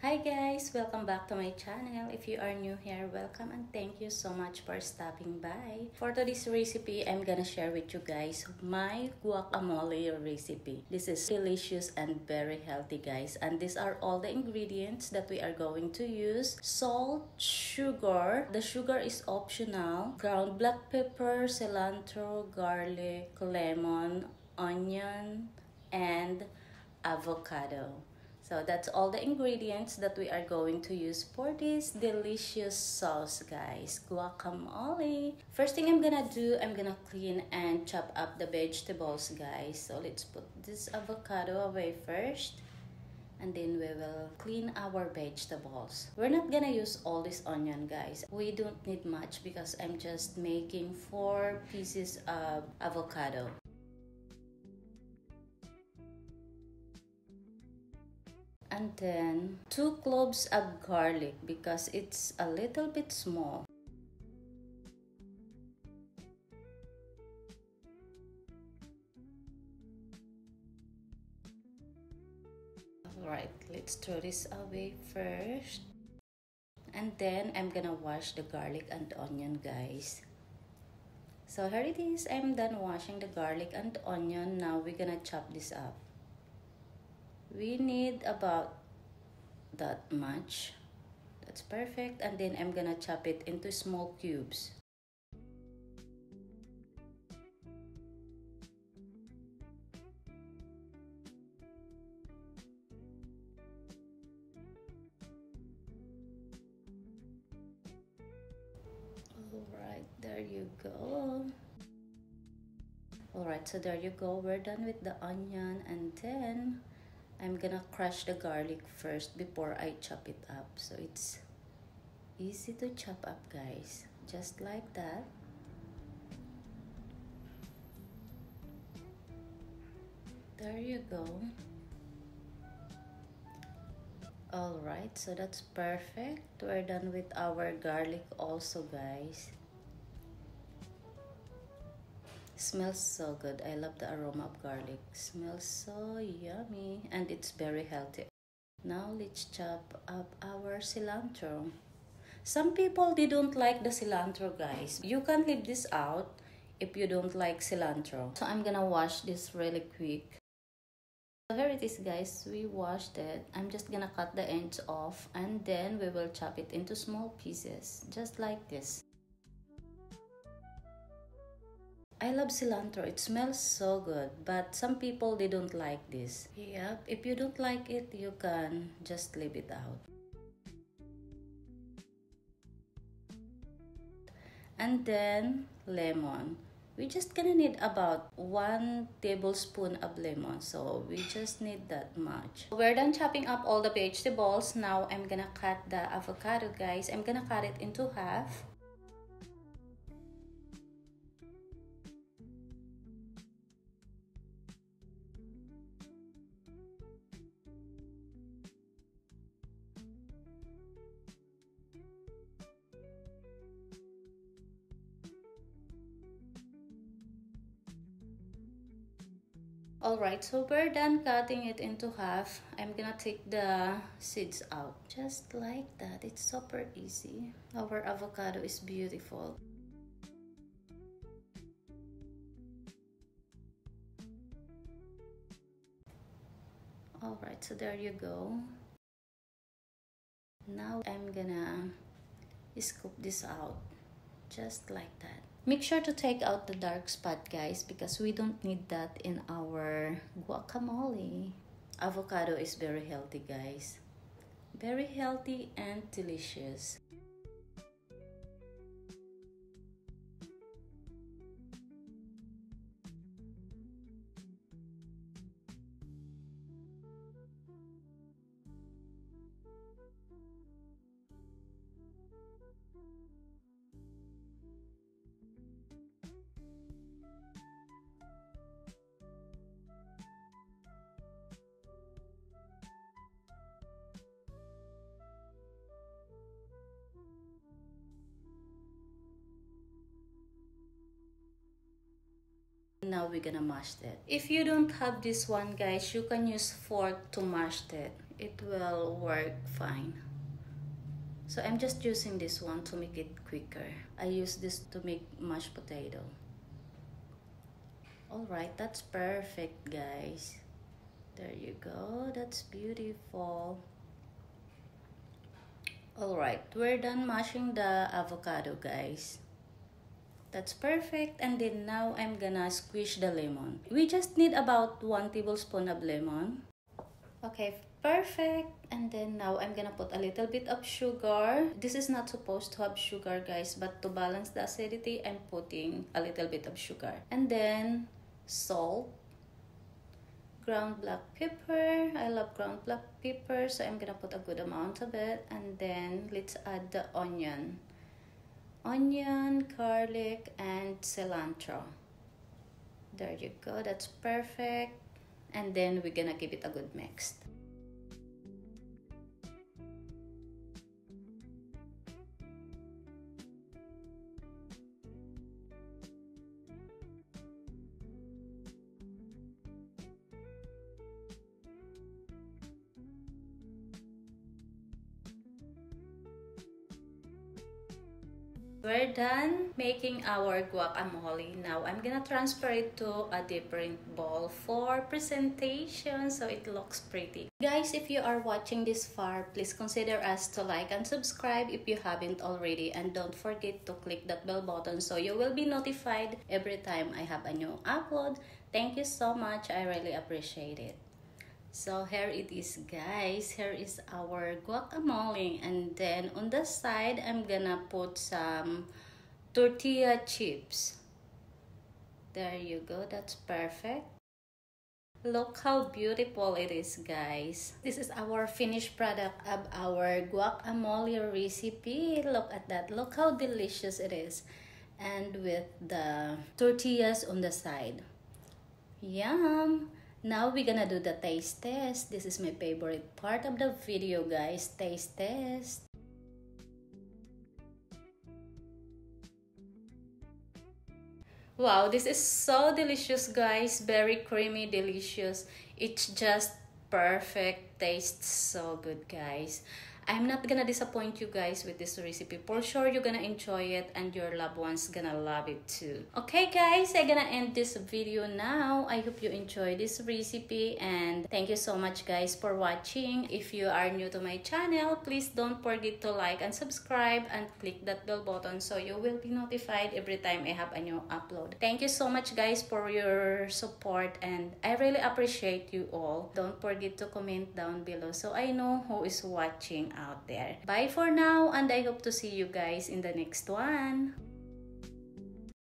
Hi guys, welcome back to my channel. If you are new here, welcome and thank you so much for stopping by. For today's recipe, I'm gonna share with you guys my guacamole recipe. This is delicious and very healthy, guys, and these are all the ingredients that we are going to use. Salt, sugar, the sugar is optional, ground black pepper, cilantro, garlic, lemon, onion, and avocado. So that's all the ingredients that we are going to use for this delicious sauce, guys. Guacamole. First thing I'm gonna do, I'm gonna clean and chop up the vegetables, guys. So let's put this avocado away first. And then we will clean our vegetables. We're not gonna use all this onion, guys. We don't need much because I'm just making 4 pieces of avocado. And then 2 cloves of garlic because it's a little bit small. Alright, let's throw this away first. And then I'm gonna wash the garlic and onion, guys. So here it is. I'm done washing the garlic and onion. Now we're gonna chop this up. We need about that much. That's perfect. And then I'm gonna chop it into small cubes. Alright, there you go. Alright, so there you go. We're done with the onion, and then I'm gonna crush the garlic first before I chop it up. So it's easy to chop up, guys. Just like that. There you go. Alright, so that's perfect. We're done with our garlic also, guys. Smells so good. I love the aroma of garlic. Smells so yummy and it's very healthy. Now let's chop up our cilantro. Some people, they don't like the cilantro, guys. You can leave this out if you don't like cilantro. So I'm gonna wash this really quick. So here it is, guys. We washed it. I'm just gonna cut the ends off and then we will chop it into small pieces, just like this. I love cilantro. It smells so good, but some people, they don't like this. Yep, if you don't like it, you can just leave it out. And then lemon. We just gonna need about 1 tablespoon of lemon, so we just need that much. We're done chopping up all the vegetables. Now I'm gonna cut the avocado, guys. I'm gonna cut it into half. Alright, so we're done cutting it into half. I'm gonna take the seeds out. Just like that. It's super easy. Our avocado is beautiful. Alright, so there you go. Now I'm gonna scoop this out. Just like that. Make sure to take out the dark spot, guys, because we don't need that in our guacamole. Avocado is very healthy, guys. Very healthy and delicious. Now we're gonna mash it. If you don't have this one, guys, you can use fork to mash it. it will work fine. So I'm just using this one to make it quicker. I use this to make mashed potato. Alright, that's perfect, guys. There you go, that's beautiful. Alright, we're done mashing the avocado, guys. That's perfect. And then now I'm gonna squish the lemon. We just need about 1 tablespoon of lemon. Okay, perfect. And then now I'm gonna put a little bit of sugar. This is not supposed to have sugar, guys, but to balance the acidity, I'm putting a little bit of sugar. And then salt, ground black pepper. I love ground black pepper, so I'm gonna put a good amount of it. And then let's add the onion, garlic, and cilantro. There you go, that's perfect. And then we're gonna give it a good mix. We're done making our guacamole. Now I'm gonna transfer it to a different bowl for presentation so it looks pretty. Guys, if you are watching this far, please consider us to like and subscribe if you haven't already, and don't forget to click that bell button so you will be notified every time I have a new upload. Thank you so much, I really appreciate it. So here it is, guys. Here is our guacamole, and then on the side I'm gonna put some tortilla chips. There you go, that's perfect. Look how beautiful it is, guys. This is our finished product of our guacamole recipe. Look at that, look how delicious it is, and with the tortillas on the side. Yum! Now we're gonna do the taste test. This is my favorite part of the video, guys. Taste test. Wow, this is so delicious, guys. Very creamy, delicious. It's just perfect. Tastes so good, guys. I'm not gonna disappoint you guys with this recipe. For sure, you're gonna enjoy it and your loved ones gonna love it too. Okay, guys, I'm gonna end this video now. I hope you enjoy this recipe, and thank you so much, guys, for watching. If you are new to my channel, please don't forget to like and subscribe and click that bell button so you will be notified every time I have a new upload. Thank you so much, guys, for your support, and I really appreciate you all. Don't forget to comment down below so I know who is watching out there. Bye for now, and I hope to see you guys in the next one.